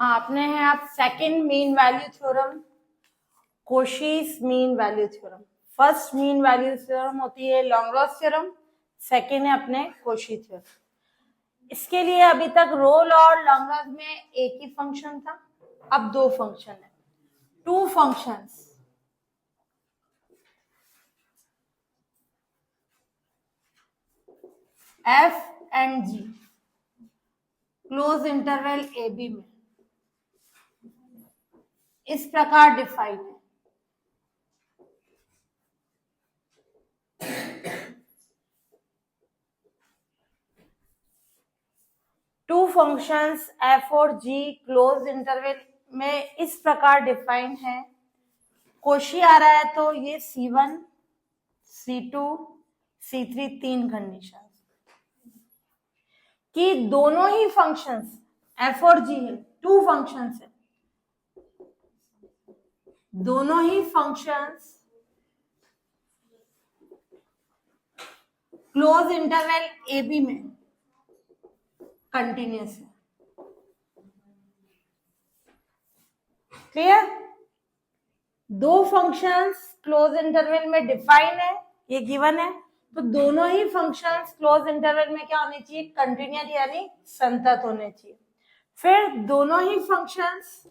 हाँ, अपने हैं आप second mean value theorem, Cauchy's mean value theorem. First mean value theorem होती है लॉन्ग्रॉस थ्योरम, सेकंड है अपने कोशी थ्योरम। इसके लिए अभी तक रोल और लॉन्ग्रॉस में एक ही फंक्शन था, अब दो फंक्शन है, two functions. F and G close interval A B में इस प्रकार डिफाइन है। टू फंक्शंस एफ और जी क्लोज इंटरवल में इस प्रकार डिफाइन है। कोशी आ रहा है तो ये C1, C2, C3 तीन कंडीशन कि दोनों ही फंक्शंस एफ और जी है, टू फंक्शंस है, दोनों ही functions close interval A B में कंटिन्यूअस है। क्लियर? दो फंक्शंस क्लोज इंटरवल में डिफाइन है, ये गिवन है, तो दोनों ही फंक्शंस क्लोज इंटरवल में क्या होने चाहिए? कंटिन्यूअस यानी संतत होने चाहिए। फिर दोनों ही functions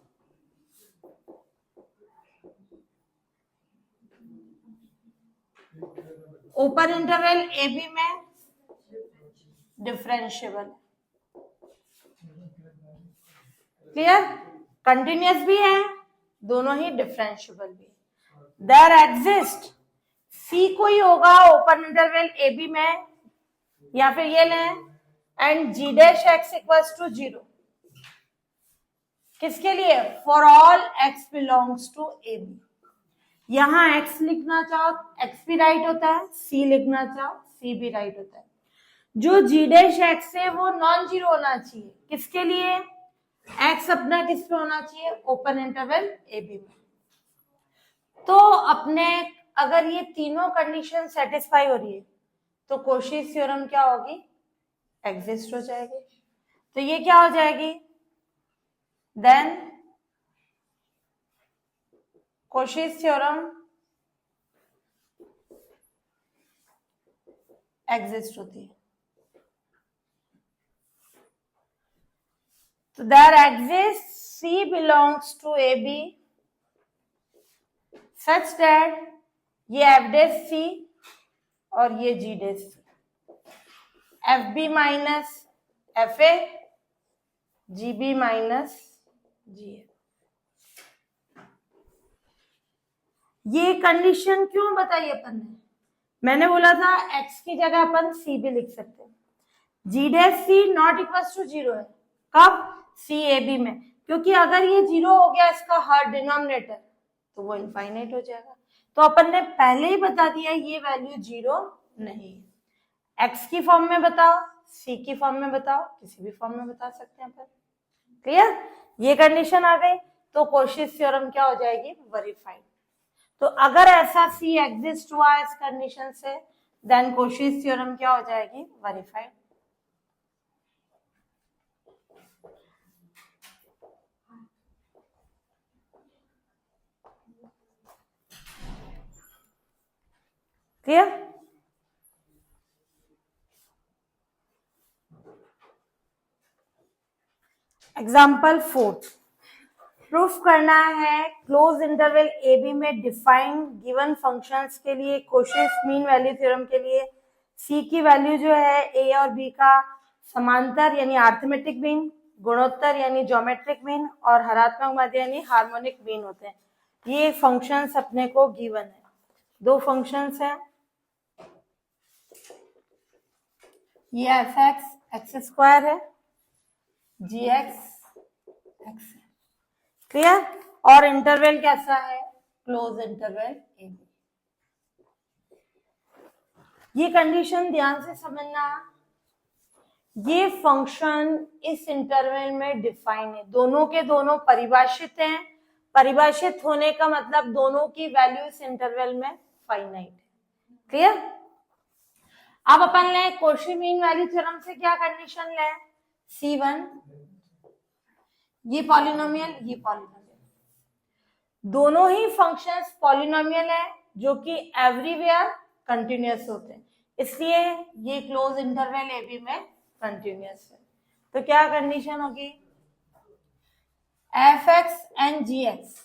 open interval A B में डिफरेंशिएबल। क्लियर? कंटिन्यूअस भी है, दोनों ही डिफरेंशिएबल भी है। देयर एग्जिस्ट सी कोई होगा ओपन इंटरवल ए बी में, या फिर ये लें and G dash X equals to 0 किसके लिए? For all X belongs to A B. यहां एक्स लिखना चाहो एक्स भी राइट होता है, सी लिखना चाहो सी भी राइट होता है। जो जी डैश एक्स है वो नॉन जीरो होना चाहिए, किसके लिए? एक्स अपना किस पे होना चाहिए? ओपन इंटरवल ए बी में। तो अपने अगर ये तीनों कंडीशन सेटिस्फाई हो रही है तो कोशीस थ्योरम क्या होगी? एग्जिस्ट हो जाएगी। तो ये क्या हो जाएगी? देन कोशीस थ्योरम एग्जिस्ट होती है। तो there exist C belongs to AB such that ये F dash C और ये G dash C, FB minus FA, GB minus GA। ये कंडीशन क्यों बताई अपन ने? मैंने बोला था x की जगह अपन C भी लिख सकते हैं। G dash C not equal to 0 है, कब? C A B में, क्योंकि अगर ये 0 हो गया इसका हर डिनोमिनेटर तो वो इनफाइनाइट हो जाएगा। तो अपन ने पहले ही बता दिया ये वैल्यू 0 नहीं है। x की फॉर्म में बताओ, C की फॉर्म में बताओ, किसी भी फॉर्म में बता सकते हैं अपन। क्लियर? ये कंडीशन आ गई तो कोशीस थ्योरम क्या हो जाएगी? वेरीफाइड। तो अगर ऐसा C एग्जिस्ट हुआ इस कंडीशन से देन कोशीस थ्योरम क्या हो जाएगी? वेरीफाइड। क्लियर? एग्जाम्पल 4, प्रूफ करना है क्लोज इंटरवल ए बी में डिफाइंड गिवन फंक्शंस के लिए कोशीस मीन वैल्यू थ्योरम के लिए C की वैल्यू जो है A और B का समांतर यानी अरिथमेटिक मीन, गुणोत्तर यानी ज्योमेट्रिक मीन और हरात्मक मध्य यानी हार्मोनिक मीन होते हैं। ये फंक्शंस अपने को गिवन है। दो फंक्शंस है, ये एफ एक्स स्क्वायर है, जी एक्स एक्स है। क्लियर? और इंटरवल कैसा है? क्लोज इंटरवल ए बी। ये कंडीशन ध्यान से समझना, ये फंक्शन इस इंटरवल में डिफाइन है, दोनों के दोनों परिभाषित हैं। परिभाषित होने का मतलब दोनों की वैल्यू इस इंटरवल में फाइनाइट है। क्लियर? अब अपन ले कोशी मीन वैल्यू थ्योरम से क्या कंडीशन ले? C1 ये पॉलिनोमियल, ये पॉलिनोमियल, दोनों ही फंक्शंस पॉलिनोमियल है जो कि एवरीवेयर कंटिन्यूअस होते हैं, इसलिए ये क्लोज इंटरवल ए बी में कंटिन्यूअस है। तो क्या कंडीशन होगी, F x and ji x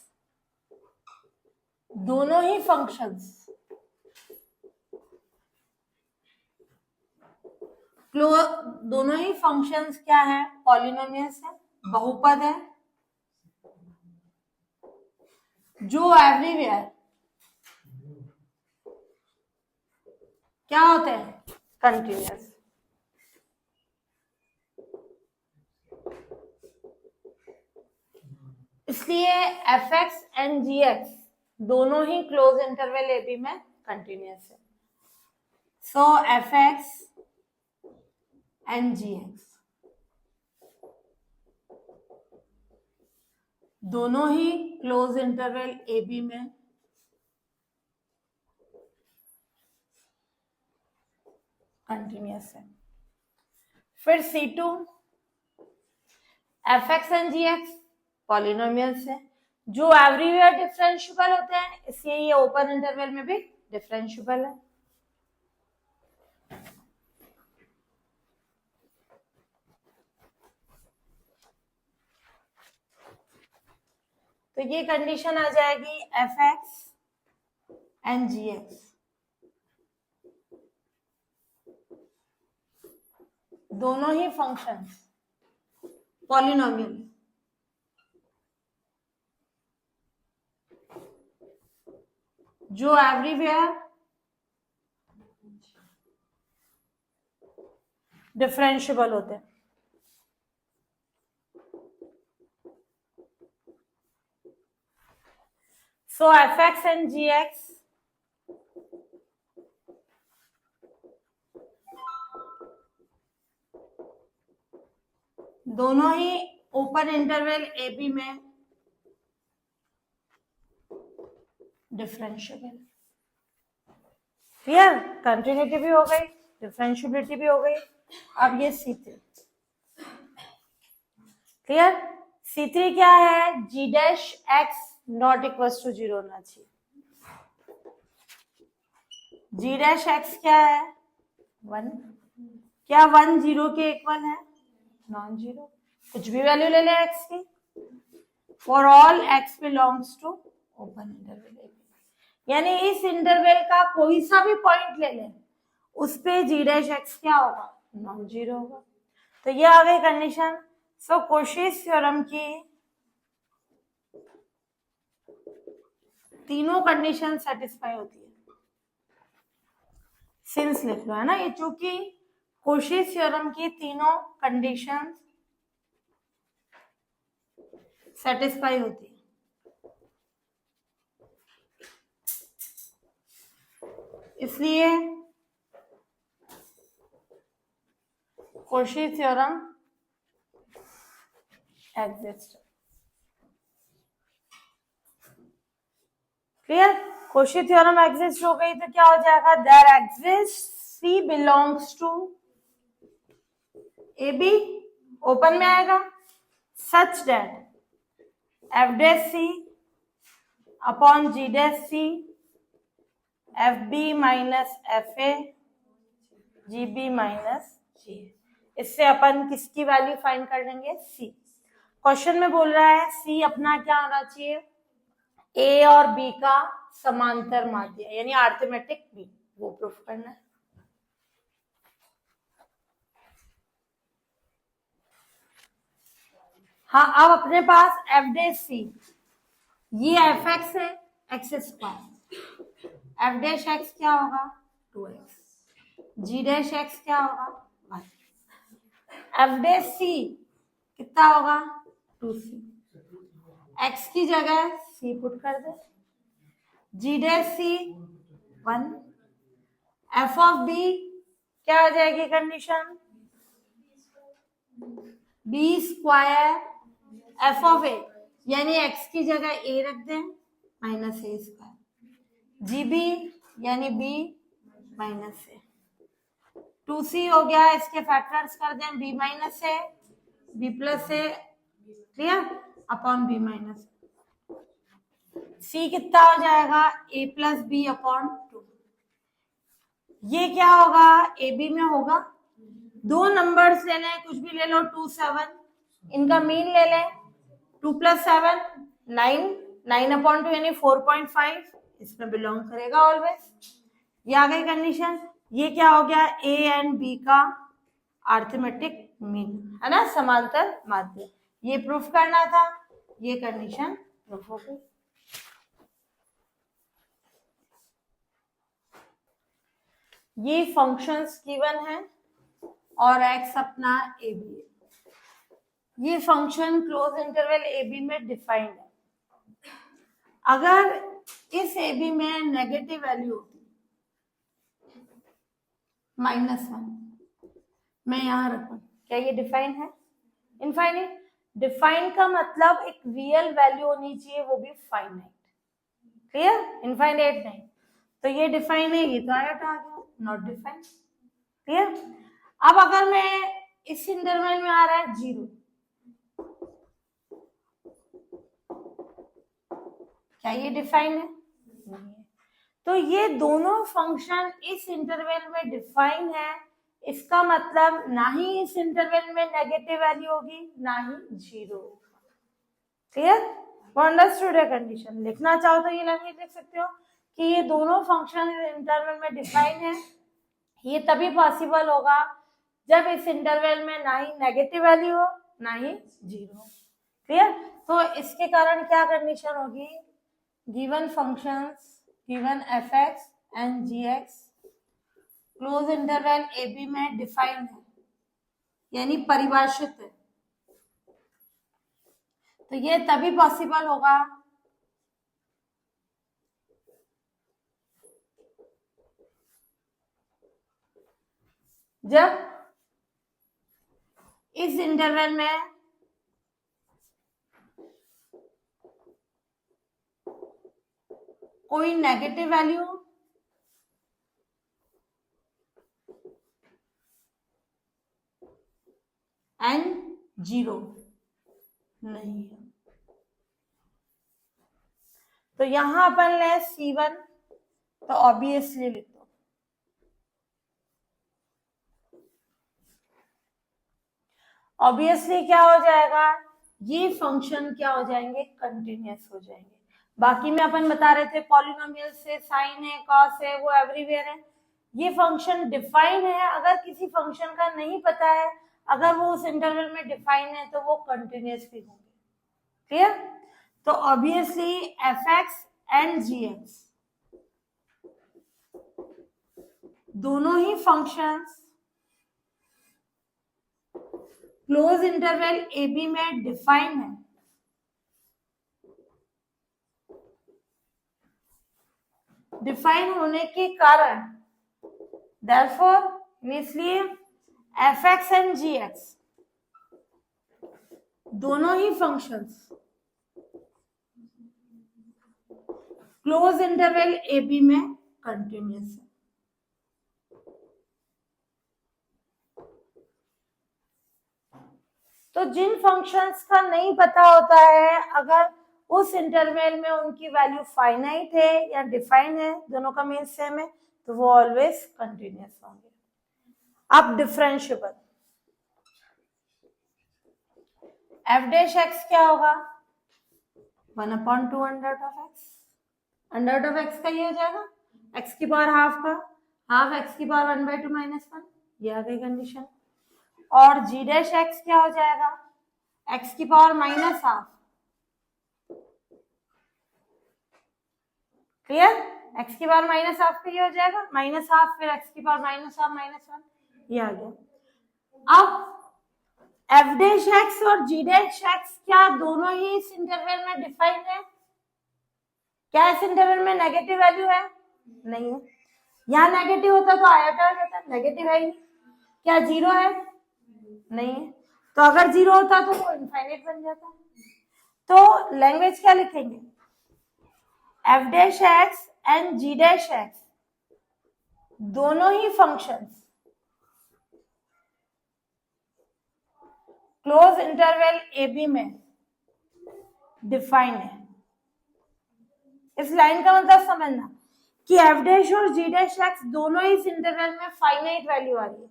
दोनों ही फंक्शंस दोनों ही फंक्शंस क्या है, पॉलिनोमियल्स है, बहुपद है जो एवरीवेयर क्या होते हैं, कंटिन्यूअस। इसलिए f x and ji x दोनों ही क्लोज इंटरवल ए बी में कंटिन्यूअस है। So f x and ji x दोनों ही क्लोज इंटरवल ए बी में कंटिन्यूअस है। फिर C2 f x and ji x polynomials है जो एवरीवेयर डिफरेंशिएबल होते हैं, इसलिए ये ओपन इंटरवल में भी डिफरेंशिएबल है। तो ये कंडीशन आ जाएगी f x and ji x दोनों ही फंक्शंस पॉलिनोमियल जो एवरीवेयर डिफरेंशिएबल होते हैं। So f x and ji x दोनों ही ओपन इंटरवल ए बी में डिफरेंशिएबल। क्लियर, कंटिन्यूटी भी हो गई, डिफरेंशिएबिलिटी भी हो गई। अब ये C3 क्लियर। C3 क्या है, g dash x not equal to 0 होना चाहिए। g डैश x क्या है, 1। क्या 1 0 के इक्वल है, नॉन जीरो। कुछ भी वैल्यू ले लें x की, for all x belongs to open interval A B, यानी इस इंटरवल का कोई सा भी पॉइंट ले लें उस पे g डैश x क्या होगा, नॉन जीरो होगा। तो ये आ गई कंडीशन। सो कोशीस थ्योरम की तीनों कंडीशन सेटिस्फाई होती है। सिंस लिख लो, है ना, ये चूंकि कोशीस थ्योरम की तीनों कंडीशन सेटिस्फाई होती है, इसलिए Cauchy theorem exist. Clear, Cauchy theorem exist हो गई तो क्या हो जाएगा, there exist C belongs to A b, open में आएगा, such that f dash C upon g dash C f b minus f a g b minus g. इससे अपन किसकी वैल्यू फाइंड कर लेंगे, C। क्वेश्चन में बोल रहा है C अपना क्या होना चाहिए, A और B का समांतर माध्य, यानी अर्थमेटिक B, वो प्रूफ करना है। हाँ, अब अपने पास एफ डैश C, ये एफ एक्स है, x square, F dash x क्या होगा, 2x, जी डैश एक्स क्या होगा, 1, एफ डैश C कितना होगा, 2c, x की जगह C पुट कर दे, g dash C 1, f of B क्या हो जाएगी condition, b square f of A, यानी x की जगह a रख दें minus a square, g b यानी b माइनस ए, 2c हो गया, इसके फैक्टर्स कर दें b minus a, b plus a clear, upon b minus c कितना हो जाएगा, ए प्लस बी अपॉन 2। ये क्या होगा, ए बी में होगा, दो नंबर्स ले लें, कुछ भी ले लो, 2 7, इनका मीन ले लें, 2 + 7 9, 9/2 यानी 4.5, इसमें बिलोंग करेगा ऑलवेज। ये आ गई कंडीशन। ये क्या हो गया, ए एंड बी का अरिथमेटिक मीन, है ना, समांतर माध्य। ये प्रूफ करना था, ये कंडीशन प्रूफ हो गई। ये फंक्शंस गिवन है और एक्स अपना ए बी है। ये function close interval A B में डिफाइंड है। अगर इस ए बी में नेगेटिव वैल्यू होती -1, मैं यहां रखूं, क्या ये डिफाइन है, इनफाइनाइट। डिफाइन का मतलब एक रियल वैल्यू होनी चाहिए, वो भी फाइनाइट, क्लियर, इनफाइनाइट नहीं। तो ये डिफाइन है, ये तो आयत आ गया, नॉट डिफाइन, क्लियर। अब अगर मैं इस इंटरवल में आ रहा है 0, क्या ये डिफाइन है, नहीं है। तो ये दोनों फंक्शन इस इंटरवल में डिफाइन है, इसका मतलब ना ही इस इंटरवल में नेगेटिव वैल्यू होगी, ना ही 0, क्लियर, अंडरस्टूड है कंडीशन। लिखना चाहो तो ये लैंग्वेज लिख सकते हो कि ये दोनों फंक्शन इंटरवल में डिफाइन है। ये तभी पॉसिबल होगा जब इस इंटरवल में ना ही नेगेटिव वैल्यू हो, ना ही 0, क्लियर। तो इसके कारण क्या कंडीशन होगी, given functions, given fx and gx close interval A B में डिफाइन है, यानी परिभाषित है। तो ये तभी पॉसिबल होगा जब इस इंटरवल में कोई नेगेटिव वैल्यू एंड 0 नहीं है। तो यहां अपन ले C1, तो ऑब्वियसली लिख दो, ऑब्वियसली क्या हो जाएगा, ये फंक्शन क्या हो जाएंगे, कंटिन्यूअस हो जाएंगे। बाकी में अपन बता रहे थे पॉलिनोमियल से साइन है, कॉस है, वो एवरीवेयर है। ये फंक्शन डिफाइन है, अगर किसी फंक्शन का नहीं पता है, अगर वो उस इंटरवल में डिफाइन है तो वो कंटिन्यूअस भी होंगे, क्लियर। तो ऑब्वियसली fx एंड gx दोनों ही functions close interval A B में डिफाइन है, डिफाइन होने के कारण therefore इसलिए fx एंड gx दोनों ही functions close interval A B में कंटिन्यूअस है। तो जिन फंक्शंस का नहीं पता होता है, अगर उस इंटरवल में उनकी वैल्यू फाइनाइट है या डिफाइन है, दोनों का मीन सेम है, तो वो ऑलवेज कंटिन्यूअस होंगे। अब डिफरेंशिएबल f डैश x क्या होगा, 1/2 अंडर ऑफ x का ये हो जाएगा, x की पावर हाफ का हाफ x की पावर 1/2 -1, ये आ गई कंडीशन। और g डैश x क्या हो जाएगा, x की पावर -हाफ, क्लियर, x की पावर -हाफ का ये हो जाएगा, -हाफ फिर x की पावर -हाफ -1, ये आ गया। अब f डैश x और g डैश x क्या दोनों ही इस इंटरवल में डिफाइन है, क्या इस इंटरवल में नेगेटिव वैल्यू है, नहीं है। यहाँ नेगेटिव होता तो आयोटा हो जाता, नेगेटिव है ही नहीं। क्या 0 है, नहीं है। तो अगर 0 होता तो वो इनफाइनाइट बन जाता। तो लैंग्वेज क्या लिखेंगे, f dash x and g dash x दोनों ही functions close interval A B में डिफाइंड है। इस लाइन का मतलब समझना कि एफ डैश और जी डैश एक्स दोनों इस इंटरवल में फाइनाइट वैल्यू आ रही है।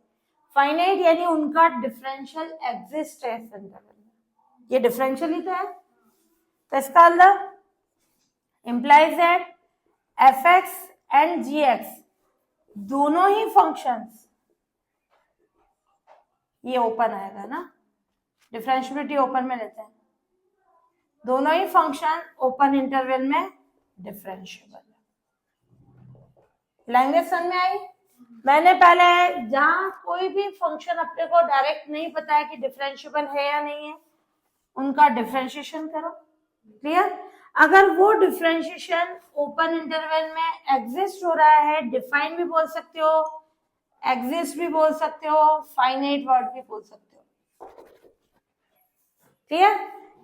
फाइनाइट यानी उनका डिफरेंशियल एग्जिस्ट है इस इंटरवल में, ये डिफरेंशियल ही तो है। तो इसका मतलब implies that fx and gx दोनों ही फंक्शंस, ये ओपन आएगा ना, डिफरेंशियबिलिटी ओपन में लेते हैं, दोनों ही फंक्शन ओपन इंटरवल में डिफरेंशिएबल है। लैंग्वेज समझ में आई? मैंने पहले जहां कोई भी फंक्शन अपने को डायरेक्ट नहीं पता है कि डिफरेंशिएबल है या नहीं है, उनका डिफरेंशिएशन करो। क्लियर? अगर वो डिफरेंशिएशन ओपन इंटरवल में एग्जिस्ट हो रहा है, डिफाइन भी बोल सकते हो, एग्जिस्ट भी बोल सकते हो, फाइनाइट वर्ड भी बोल सकते हो। क्लियर?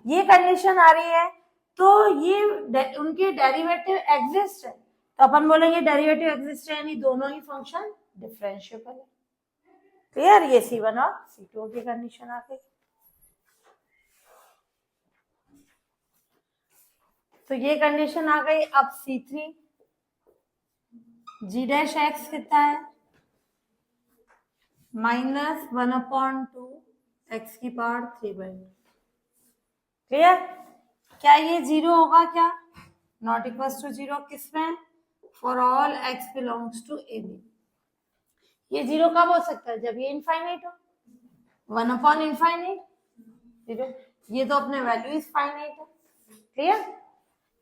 ये कंडीशन आ रही है तो ये उनके डेरिवेटिव एग्जिस्ट है, तो अपन बोलेंगे डेरिवेटिव एग्जिस्ट है यानी दोनों ही फंक्शन डिफरेंशिएबल है। क्लियर? ये C1 और C2 की कंडीशन आ गई। तो ये कंडीशन आ गई। अब C3 जी डैश एक्स कितना है, -1/2 x की पावर 3/2। क्लियर? क्या ये 0 होगा क्या? नॉट इक्वल्स टू 0 किसमें? For all x belongs to A B. ये 0 कब हो सकता है? जब ये इनफाइनाइट हो, 1/∞, 0। ये तो अपने वैल्यू इज फाइनाइट है। क्लियर?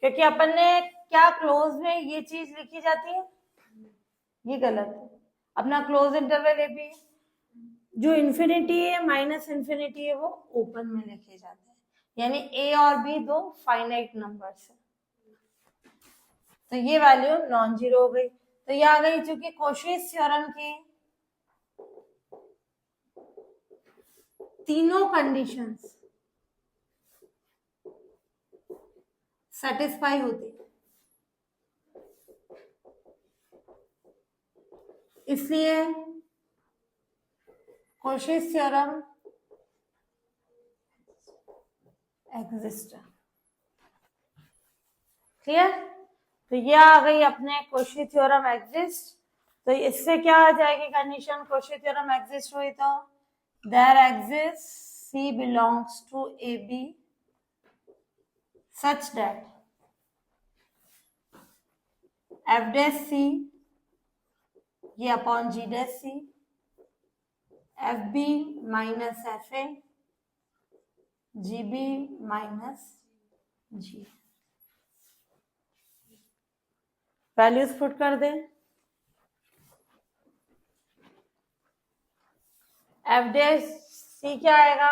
क्योंकि अपन ने क्या क्लोज में ये चीज लिखी जाती है, ये गलत है। अपना क्लोज इंटरवल ए बी है, जो इन्फिनिटी है -∞ है वो ओपन में लिखे जाते हैं, यानी ए और बी दो फाइनाइट नंबर्स है। तो ये वैल्यू नॉन जीरो हो गई। तो ये आ गई चूंकि कोशीश थ्योरम की तीनों कंडीशंस सेटिस्फाई होती है, इसलिए कोशीश थ्योरम एग्जिस्ट है। क्लियर? तो ये आ गई अपने कोशी थ्योरम एग्जिस्ट। तो इससे क्या आ जाएगी कंडीशन? कोशी थ्योरम एग्जिस्ट हुई तो there exist C belongs to AB such that F dash C ये upon G dash C FB minus FA GB minus G। Values put कर दें। F dash C क्या आएगा?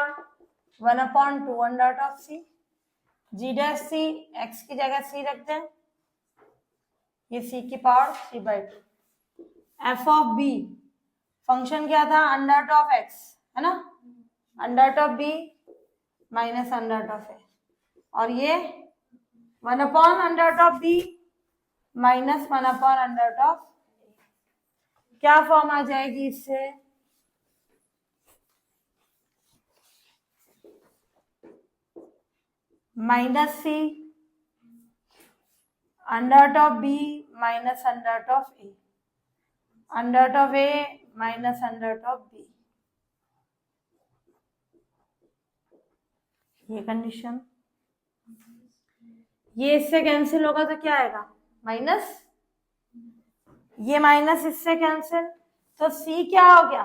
1/2 under of C। G dash C x की जगह C रखते हैं, ये C की power 3/2। F of B function क्या था? अंडर ऑफ x है ना, under of B minus under of A, और ये 1/अंडर ऑफ B माइनस 1/अंडर ऑफ A। क्या फॉर्म आ जाएगी इससे? -C under of B minus under of A, under of A minus under of B। ये कंडीशन, ये इससे कैंसिल होगा तो क्या आएगा? माइनस, ये माइनस इससे कैंसिल, तो C क्या हो गया?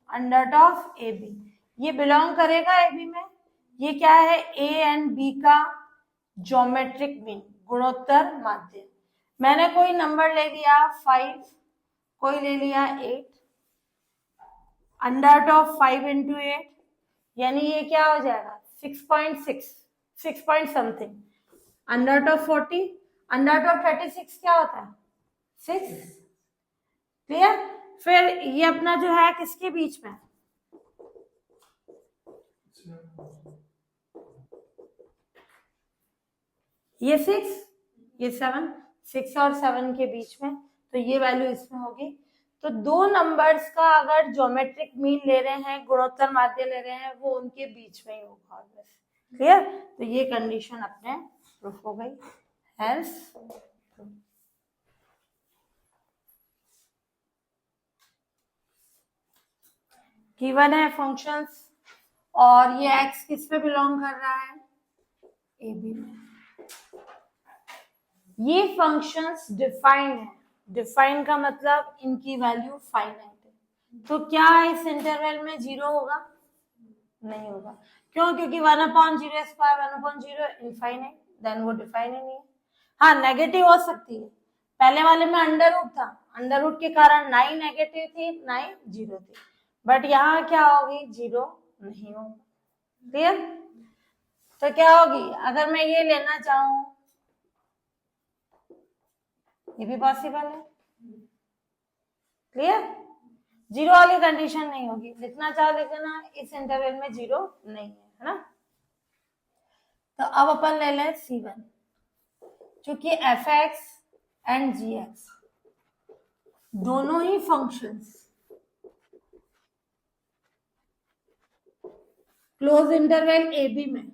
Under of A B. ये बिलोंग करेगा ए बी में। ये क्या है? ए एंड बी का ज्योमेट्रिक मीन, गुणोत्तर माध्य। मैंने कोई नंबर ले लिया 5, कोई ले लिया 8, अंडर ऑफ 5 into 8 यानी ये क्या हो जाएगा? 6.6, 6 point something. Under of 40, under of 36 क्या होता है? 6। क्लियर? फिर ये अपना जो है किसके बीच में? ये 6, ये 7, 6 और 7 के बीच में, तो ये वैल्यू इसमें होगी। तो दो नंबर्स का अगर ज्योमेट्रिक मीन ले रहे हैं, गुणोत्तर माध्य ले रहे हैं, वो उनके बीच में ही होगा। क्लियर? तो ये कंडीशन अपने प्रूफ हो गई। हेंस गिवन है फंक्शंस और ये x किस पे बिलोंग कर रहा है? ए बी में। ये फंक्शंस डिफाइन है। डिफाइन का मतलब इनकी वैल्यू फाइनाइट है। तो क्या इस इंटरवल में 0 होगा? नहीं होगा। क्यों? क्योंकि 1/0 स्क्वायर 1/0 इनफाइनाइट, देन वो डिफाइन ही नहीं है। हाँ, नेगेटिव हो सकती है। पहले वाले में अंडर रूट था, अंडर रूट के कारण ना ही नेगेटिव थी ना ही 0 थी, बट यहाँ क्या होगी? 0 नहीं होगा। क्लियर? तो क्या होगी? अगर मैं ये लेना चाहूं, ये भी पॉसिबल है। क्लियर? 0 वाली कंडीशन नहीं होगी। लिखना चाहो लिखना, इस इंटरवल में 0 नहीं है ना। तो अब अपन ले लें C1, क्योंकि f(x) एंड g(x) दोनों ही functions close interval A B में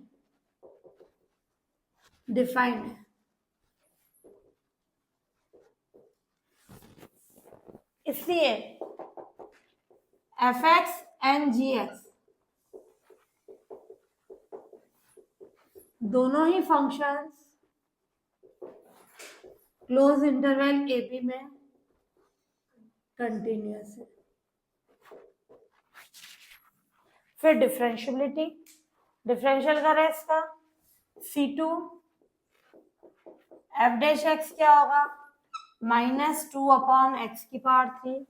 डिफाइंड है। इसलिए f(x) एंड g(x) दोनों ही functions close interval A B में कंटिन्यूअस है। फिर डिफरेंशियबिलिटी, डिफरेंशियल करें इसका, C2 f' क्या होगा? -2/x की पावर 3,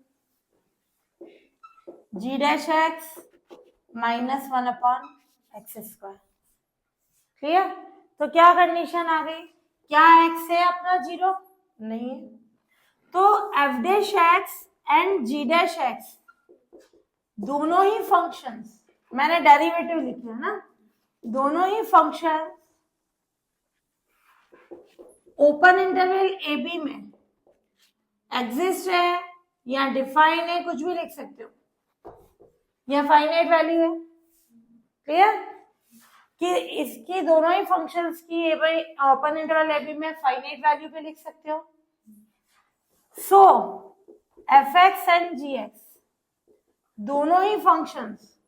g' -1/x²। क्लियर? तो क्या कंडीशन आ गई? क्या x है अपना 0? नहीं है। तो f' एंड g' दोनों ही फंक्शंस, मैंने डेरिवेटिव लिखे है ना, दोनों ही function open interval A B में एग्जिस्ट है या डिफाइन है, कुछ भी लिख सकते हो, या फाइनाइट वैल्यू है। क्लियर? कि इसकी दोनों ही फंक्शंस की ओपन इंटरवल ए बी में फाइनाइट वैल्यू पे लिख सकते हो। सो f(x) एंड g(x) दोनों ही functions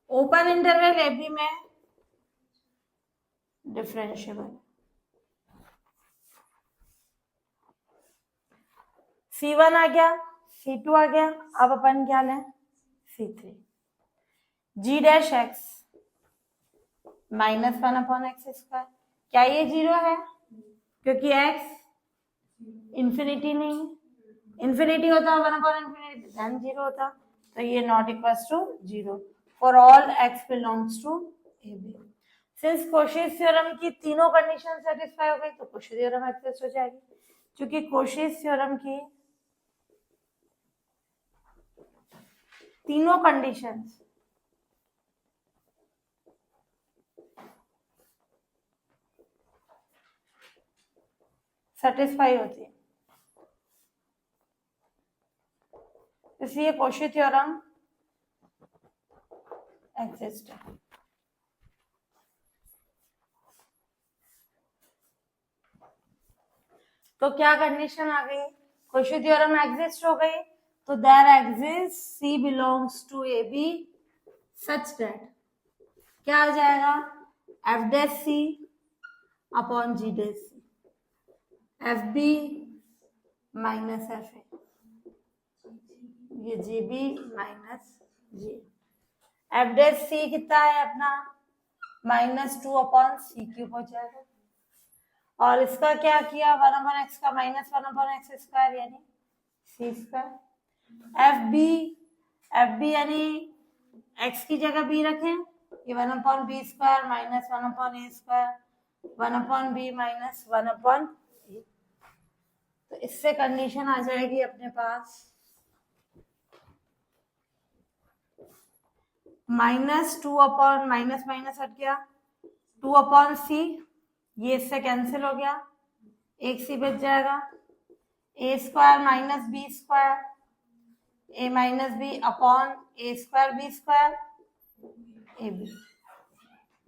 open interval A B में डिफरेंशिएबल। C1 आ गया, C2 आ गया, अब अपन क्या लें? C3। g' -1/x²। क्या ये 0 है? क्योंकि x इंफिनिटी नहीं है। इंफिनिटी होता 1/∞, देन 0 होता, तो ये not equals to 0 for all x belongs to A B. Since Cauchy's theorem की तीनों कंडीशन सेटिस्फाई हो गई, तो कोशी थ्योरम एक्सेस हो जाएगी। क्योंकि कोशीज थ्योरम की तीनों कंडीशंस सेटिस्फाई होती है, इसलिए कोशी थ्योरम एग्जिस्ट है। तो क्या कंडीशन आ गई? कोशी थ्योरम एग्जिस्ट हो गई, तो there exist C belongs to A B such that क्या हो जाएगा? f' अपॉन g', fb माइनस fa, ये gb माइनस g। f' कितना है अपना? -2/c³ हो जाएगा। और इसका क्या किया? 1/x का -1/x² यानी c²। fb यानी x की जगह b रखें, ये 1/b² -1/a² 1/b minus 1/a। तो इससे कंडीशन आ जाएगी अपने पास -2 माइनस हट गया, 2/c, ये इससे कैंसिल हो गया, एक सी बच जाएगा, A square minus B square, A minus B upon A square B square A B.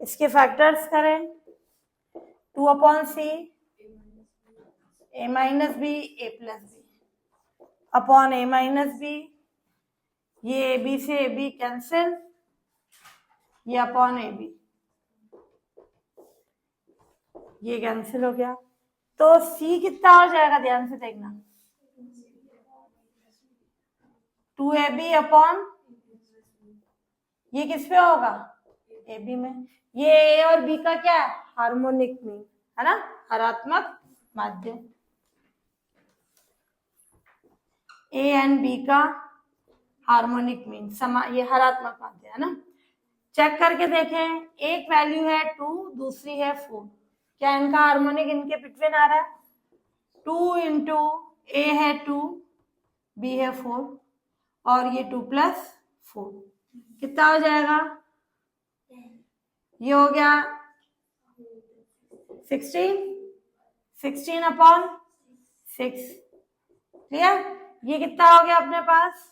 इसके फैक्टर्स करें, 2 upon C A minus B A plus B upon A minus B, ये ए बी से A B cancel, ये upon A B, ये cancel हो गया। तो सी कितना हो जाएगा, ध्यान से देखना, 2ab अपॉन, ये किस पे होगा, ए बी में। ये ए और बी का क्या है, हार्मोनिक मीन है ना, हरात्मक माध्य। ए एंड बी का हार्मोनिक मीन ये हरात्मक माध्य है ना। चेक करके देखें, एक वैल्यू है 2, दूसरी है 4, क्या इनका हार्मोनिक इनके बिटवीन आ रहा है। 2 इंटू ए है 2, बी है 4 और ये 2 प्लस 4 कितना हो जाएगा, ये हो गया 16 अपॉन 6। क्लियर, ये कितना हो गया अपने पास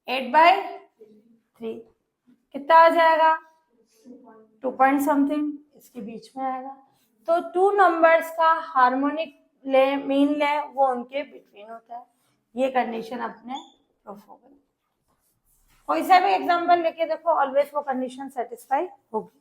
8/3, कितना आ जाएगा 2 पॉइंट समथिंग, इसके बीच में आएगा। तो 2 नंबर्स का हार्मोनिक मीन ले वो उनके बिटवीन होता है। ये कंडीशन अपने प्रूफ हो गई। कोई सा भी एग्जांपल लेके देखो, ऑलवेज वो कंडीशन सेटिस्फाई होगी।